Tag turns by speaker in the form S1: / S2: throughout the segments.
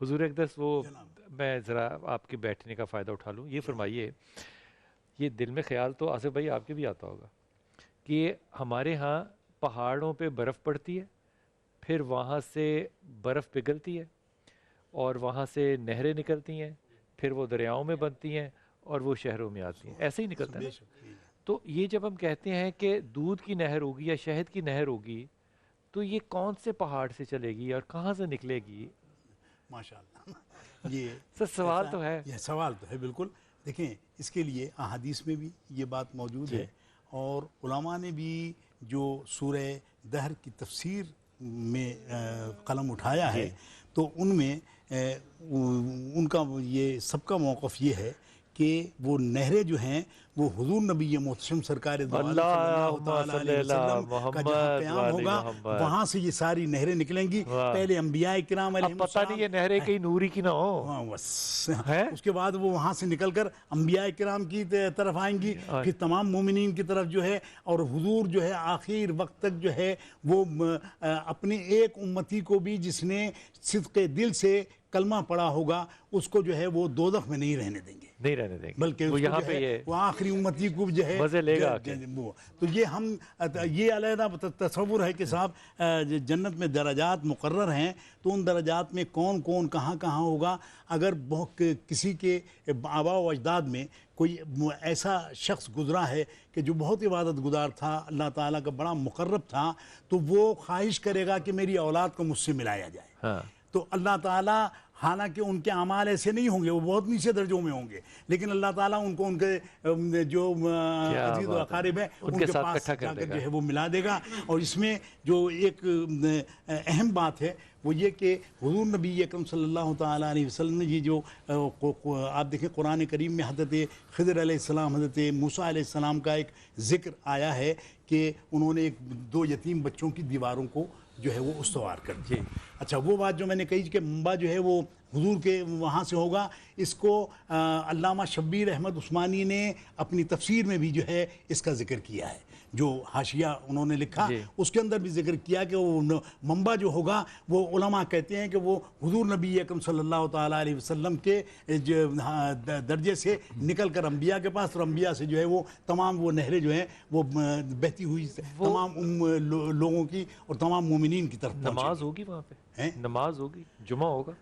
S1: حضور اقدس وہ میں ذرا آپ کے بیٹھنے کا فائدہ اٹھا لوں. یہ فرمائیے، یہ دل میں خیال تو آصف بھائی آپ کے بھی آتا ہوگا کہ ہمارے ہاں پہاڑوں پہ برف پڑتی ہے، پھر وہاں سے برف پگھلتی ہے اور وہاں سے نہریں نکلتی ہیں، پھر وہ دریاؤں میں بنتی ہیں اور وہ شہروں میں آتی ہیں. ایسے ہی نکلتا ہے نا. تو یہ جب ہم کہتے ہیں کہ دودھ کی نہر ہوگی یا شہد کی نہر ہوگی، تو یہ کون سے پہاڑ سے چلے گی اور کہاں سے نکلے گی؟
S2: ماشاءاللہ یہ
S1: سر سوال تو ہے.
S2: یہ سوال تو ہے بالکل. دیکھیں اس کے لیے احادیث میں بھی یہ بات موجود
S1: جی.
S2: ہے، اور علماء نے بھی جو سورہ دہر کی تفسیر میں قلم اٹھایا ہے،
S1: جی.
S2: تو ان میں ان کا یہ سب کا موقف یہ ہے کہ وہ نہریں جو ہیں وہ حضور نبی محتشم سرکار دو عالم صلی اللہ
S1: اللہم
S2: تعالیٰ
S1: صلی
S2: علیہ
S1: اللہ
S2: وسلم کا جہاں
S1: محمد
S2: قیام
S1: والی
S2: ہوگا
S1: محمد.
S2: وہاں سے یہ ساری نہریں نکلیں گی.
S1: واہ.
S2: پہلے انبیاء کرام علیہ
S1: اب پتہ نہیں
S2: السلام،
S1: یہ نہریں کہیں نوری کی نہ ہو
S2: ہاں بس
S1: ہے.
S2: اس کے بعد وہ وہاں سے نکل کر انبیاء کرام کی طرف آئیں گی، پھر تمام مومنین کی طرف جو ہے، اور حضور جو ہے آخر وقت تک جو ہے وہ اپنے ایک امتی کو بھی جس نے صدق دل سے کلمہ پڑھا ہوگا اس کو جو ہے وہ دوزخ میں نہیں رہنے دیں گے،
S1: نہیں رہنے دیں گے،
S2: بلکہ اس
S1: وہ
S2: کو
S1: یہاں
S2: جو
S1: پہ
S2: ہے
S1: یہ
S2: وہ آخری امتی کو جو ہے
S1: مزے لے گا آ کے.
S2: تو یہ ہم یہ علیحدہ تصور ہے کہ صاحب جنت میں درجات مقرر ہیں، تو ان درجات میں کون کون کہاں کہاں ہوگا. اگر کسی کے آباء و اجداد میں کوئی ایسا شخص گزرا ہے کہ جو بہت عبادت گزار تھا، اللہ تعالیٰ کا بڑا مقرب تھا، تو وہ خواہش کرے گا کہ میری اولاد کو مجھ سے ملایا جائے.
S1: ہاں.
S2: تو اللہ تعالیٰ، حالانکہ ان کے اعمال ایسے نہیں ہوں گے، وہ بہت نیچے درجوں میں ہوں گے، لیکن اللہ تعالیٰ ان کو ان کے جو عزیز و اقارب ہیں ان کے پاس جا کر جو ہے وہ ملا دے گا. اور اس میں جو ایک اہم بات ہے وہ یہ کہ حضور نبی اکرم صلی اللہ تعالیٰ علیہ وسلم نے یہ جو آپ دیکھیں قرآن کریم میں حضرت خضر علیہ السلام، حضرت موسیٰ علیہ السلام کا ایک ذکر آیا ہے کہ انہوں نے دو یتیم بچوں کی دیواروں کو جو ہے وہ استوار کر دیا. اچھا، وہ بات جو میں نے کہی کہ منبع جو ہے وہ حضور کے وہاں سے ہوگا، اس کو علامہ شبیر احمد عثمانی نے اپنی تفسیر میں بھی جو ہے اس کا ذکر کیا ہے. جو حاشیہ انہوں نے لکھا اس کے اندر بھی ذکر کیا کہ وہ منبع جو ہوگا وہ علماء کہتے ہیں کہ وہ حضور نبی اکرم صلی اللہ تعالیٰ علیہ وسلم کے درجے سے نکل کر انبیاء کے پاس، اور انبیاء سے جو ہے وہ تمام وہ نہریں جو ہیں وہ بہتی ہوئی تمام لوگوں کی اور تمام مومنین کی طرف پہنچیں.
S1: نماز ہوگی وہاں پہ؟ نماز ہوگی، جمعہ ہوگا؟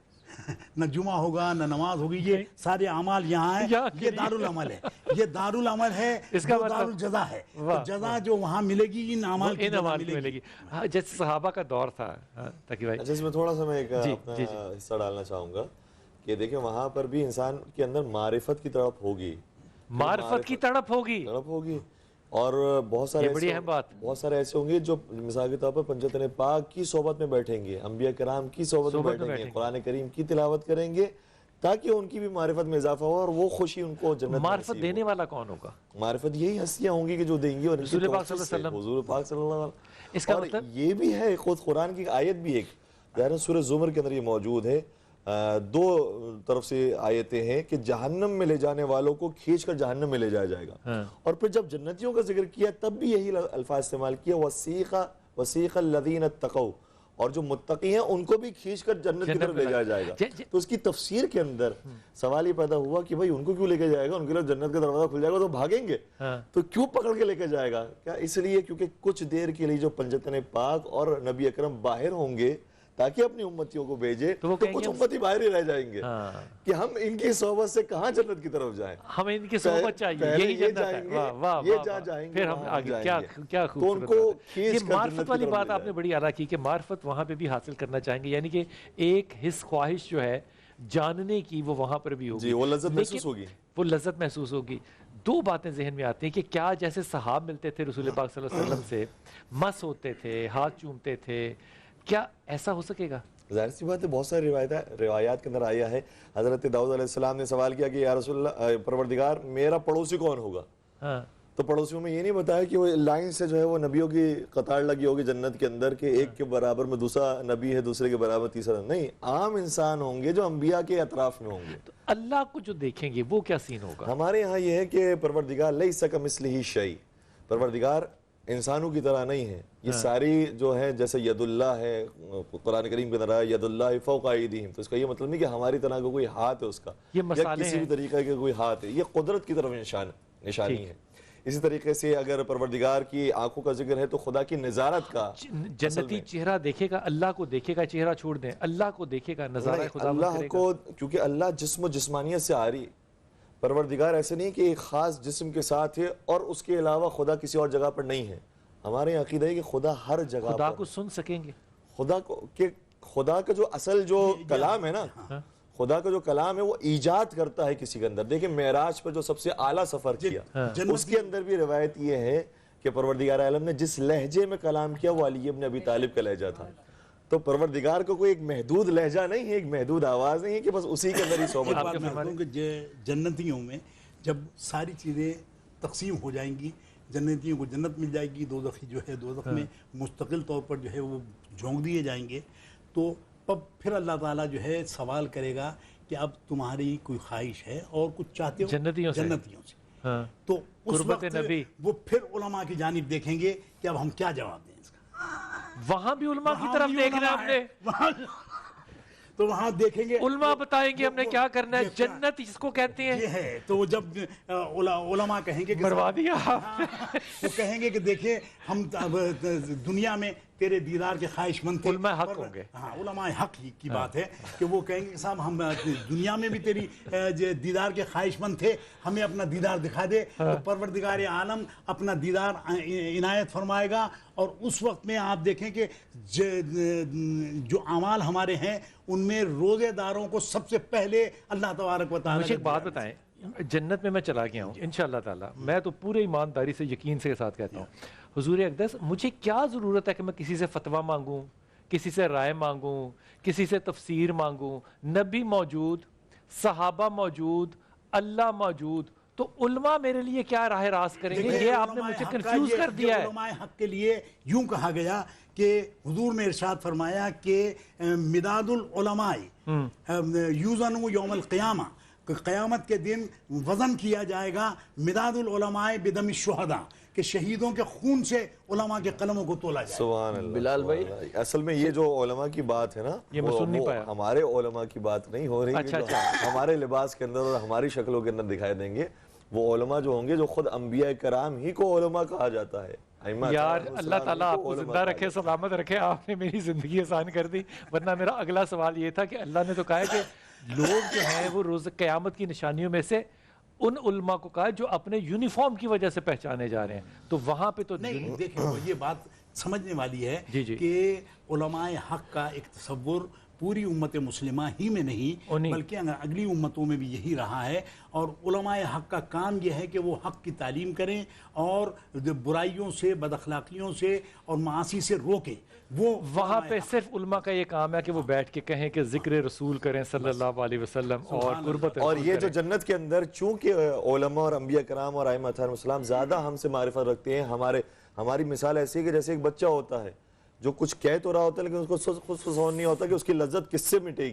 S2: نہ جمعہ ہوگا نہ نماز ہوگی. یہ سارے اعمال یہاں ہیں. یہ دارالعمل ہے، یہ دارالعمل ہے، جو دارالجزا ہے. جزا جو وہاں ملے گی ان اعمال کی
S1: ملے گی. جیسے صحابہ کا دور تھا. تاکہ بھائی
S3: اچھا، اس میں تھوڑا سا میں ایک اپنا حصہ ڈالنا چاہوں گا کہ دیکھیں وہاں پر بھی انسان کے اندر معرفت کی تڑپ ہوگی،
S1: معرفت کی تڑپ ہوگی.
S3: اور بہت سارے ایسے ہوں گے جو مثال کے طور پر پنجتن پاک کی صحبت میں بیٹھیں گے، انبیاء کرام کی صحبت میں بیٹھیں گے، قرآن کریم کی تلاوت کریں گے، تاکہ ان کی بھی معرفت میں اضافہ ہو اور وہ خوشی ان کو جنت میں
S1: معرفت دینے والا کون ہوگا؟
S3: معرفت یہی ہستیاں ہوں گی کہ جو دیں گی، اور
S1: رسول پاک صلی اللہ علیہ وسلم،
S3: حضور پاک صلی اللہ علیہ وسلم.
S1: اس کا
S3: اور
S1: مطلب
S3: یہ بھی ہے خود قرآن کی آیت بھی ایک ظاہر سورہ زمر کے اندر یہ موجود ہے. دو طرف سے آیتیں ہیں کہ جہنم میں لے جانے والوں کو کھینچ کر جہنم میں لے جایا جائے گا. اور پھر جب جنتیوں کا ذکر کیا تب بھی یہی الفاظ استعمال کیا، وسیق الذین اتقوا، اور جو متقی ہیں ان کو بھی کھینچ کر جنت کی طرف لے جایا جائے گا. تو اس کی تفسیر کے اندر سوال یہ پیدا ہوا کہ بھائی ان کو کیوں لے کے جائے گا؟ ان کے لیے جنت کا دروازہ کھل جائے گا تو بھاگیں گے، تو کیوں پکڑ کے لے کے جائے گا؟ کیا اس لیے کیونکہ کچھ دیر کے لیے جو پنجتن پاک اور نبی اکرم باہر ہوں گے تاکہ اپنی امتیوں کو بھیجے، تو کچھ امتی باہر ہی رہ جائیں گے کہ ہم ان کی صحبت سے کہاں جنت کی طرف جائیں.
S1: ہمیں ان کی صحبت چاہیے، یہی جنت ہے.
S3: یہ جائیں گے،
S1: پھر ہم آگے کیا خوبصورت. یہ معرفت والی بات آپ نے بڑی اعلیٰ کی کہ معرفت وہاں پہ بھی حاصل کرنا چاہیں گے، یعنی کہ ایک حس خواہش جو ہے جاننے کی وہ وہاں پر بھی ہوگی،
S3: وہ لذت محسوس ہوگی،
S1: وہ لذت محسوس ہوگی. دو باتیں ذہن میں آتی ہیں کہ کیا جیسے صحاب ملتے تھے رسول پاک صلی اللہ علیہ وسلم سے، مس ہوتے تھے، ہاتھ چومتے تھے، کیا ایسا ہو سکے گا؟
S3: ظاہر سی بات ہے. بہت ساری روایات کے اندر آیا ہے. حضرت داؤد علیہ السلام نے سوال کیا کہ یا رسول اللہ پروردگار میرا پڑوسی کون ہوگا؟ تو پڑوسیوں میں یہ نہیں بتایا کہ وہ لائن سے جو ہے وہ نبیوں کی قطار لگی ہوگی جنت کے اندر کہ ایک کے برابر میں دوسرا نبی ہے، دوسرے کے برابر تیسرا نہیں. عام انسان ہوں گے جو انبیاء کے اطراف میں ہوں گے.
S1: تو اللہ کو جو دیکھیں گے وہ کیا سین ہوگا؟
S3: ہمارے یہاں یہ ہے کہ پروردگار لیس کمثلہ شیء، پروردگار انسانوں کی طرح نہیں ہے، یہ ساری جو ہے جیسے ید اللہ ہے، قرآن کریم کے اندر ید اللہ فوق ایدیہم، تو اس کا یہ مطلب نہیں کہ ہماری طرح کا کوئی ہاتھ ہے اس کا، یا کسی بھی طریقے کا کوئی ہاتھ ہے، یہ قدرت کی طرف نشانی ہے۔ اسی طریقے سے اگر پروردگار کی آنکھوں کا ذکر ہے تو خدا کی نظارت کا،
S1: جنتی چہرہ دیکھے گا، اللہ کو دیکھے گا، چہرہ چھوڑ دیں، اللہ کو دیکھے گا، نظارہ خدا
S3: اللہ کو، کیونکہ اللہ جسم و جسمانیت سے عاری، پروردگار ایسے نہیں کہ ایک خاص جسم کے ساتھ ہے اور اس کے علاوہ خدا کسی اور جگہ پر نہیں ہے۔ ہمارے یہاں عقیدہ ہے کہ خدا ہر جگہ پر،
S1: خدا کو سن سکیں گے،
S3: خدا کا جو اصل جو کلام ہے نا، خدا کا جو کلام ہے وہ ایجاد کرتا ہے کسی کے اندر۔ دیکھیں معراج پر جو سب سے اعلیٰ سفر کیا، اس کے اندر بھی روایت یہ ہے کہ پروردگار عالم نے جس لہجے میں کلام کیا وہ علی ابن ابی طالب کا لہجہ تھا۔ تو پروردگار کو کوئی ایک محدود لہجہ نہیں ہے، ایک محدود آواز نہیں ہے کہ بس اسی کے اندر ہی صحبت۔
S2: جنتیوں میں جب ساری چیزیں تقسیم ہو جائیں گی، جنتیوں کو جنت مل جائے گی، دوزخی جو ہے دوزخ میں مستقل طور پر جو ہے وہ جھونک دیے جائیں گے، تو پھر اللہ تعالیٰ جو ہے سوال کرے گا کہ اب تمہاری کوئی خواہش ہے اور کچھ چاہتے ہو جنتیوں سے، تو اس وقت وہ پھر علماء کی جانب دیکھیں گے کہ اب ہم کیا جواب دیں اس کا۔
S1: وہاں بھی علماء کی طرف دیکھنا ہے ہم نے،
S2: تو وہاں دیکھیں گے،
S1: علماء بتائیں گے ہم نے کیا کرنا ہے، جنت جس کو کہتے ہیں
S2: یہ ہے۔ تو جب علماء کہیں گے کہ
S1: مروا دیا،
S2: وہ کہیں گے کہ دیکھیں ہم دنیا میں تیرے دیدار کے خواہش مند تھے،
S1: علماء حق ہوں گے،
S2: ہاں علماء حق کی بات ہے کہ وہ کہیں گے کہ صاحب ہم دنیا میں بھی تیری دیدار کے خواہش مند تھے، ہمیں اپنا دیدار دکھا دے۔ تو پروردگار عالم اپنا دیدار عنایت فرمائے گا، اور اس وقت میں آپ دیکھیں کہ جو اعمال ہمارے ہیں ان میں روزے داروں کو سب سے پہلے اللہ تبارک و تعالیٰ۔
S1: مجھے ایک بات بتائیں، جنت میں چلا گیا ہوں انشاءاللہ تعالی، میں تو پورے ایمانداری سے یقین سے ساتھ کہتا ہوں، حضور اقدس مجھے کیا ضرورت ہے کہ میں کسی سے فتویٰ مانگوں، کسی سے رائے مانگوں، کسی سے تفسیر مانگوں؟ نبی موجود، صحابہ موجود، اللہ موجود، تو علماء میرے لیے کیا راہ راست کریں گے؟ یہ آپ نے مجھے کنفیوز کر دیا ہے۔
S2: علماء حق کے لیے یوں کہا گیا کہ حضور نے ارشاد فرمایا کہ مداد العلماء یوزن یوم القیامہ، قیامت کے دن وزن کیا جائے گا مداد العلماء بدم الشہداء، کہ شہیدوں کے خون سے علماء کے قلموں کو تولا جائے۔
S3: سبحان اللہ۔
S1: بلال بھائی
S3: اصل میں یہ جو علماء کی بات ہے نا،
S1: یہ میں سن نہیں پایا،
S3: ہمارے علماء کی بات نہیں ہو رہی، ہمارے لباس کے اندر اور ہماری شکلوں کے اندر دکھائی دیں گے، وہ علماء جو ہوں گے جو خود انبیاء کرام ہی کو علماء کہا جاتا ہے۔
S1: یار اللہ تعالیٰ آپ کو زندہ رکھے، سلامت رکھے، آپ نے میری زندگی آسان کر دی، ورنہ میرا اگلا سوال یہ تھا کہ اللہ نے تو کہا ہے کہ لوگ جو ہیں وہ روز قیامت کی نشانیوں میں سے ان علماء کو کہا جو اپنے یونیفارم کی وجہ سے پہچانے جا رہے ہیں، تو وہاں پہ تو
S2: نہیں، دیکھیں یہ بات سمجھنے والی ہے کہ علماء حق کا ایک تصور پوری امت مسلمہ ہی میں نہیں بلکہ اگلی امتوں میں بھی یہی رہا ہے، اور علماء حق کا کام یہ ہے کہ وہ حق کی تعلیم کریں اور برائیوں سے، بد اخلاقیوں سے اور معاصی سے روکیں۔ وہ
S1: وہاں پہ صرف علماء کا یہ کام ہے کہ وہ بیٹھ کے کہیں کہ ذکر رسول کریں صلی اللہ علیہ وسلم اور قربت،
S3: اور یہ جو جنت کے اندر چونکہ علماء اور انبیاء کرام اور ائمہ علیہم السلام زیادہ ہم سے معرفت رکھتے ہیں، ہماری مثال ایسی ہے کہ جیسے ایک بچہ ہوتا ہے جو کچھ کہہ تو رہا ہوتا ہے لیکن اس کو خود سوچ نہیں ہوتا کہ اس کی لذت کس سے مٹے گی۔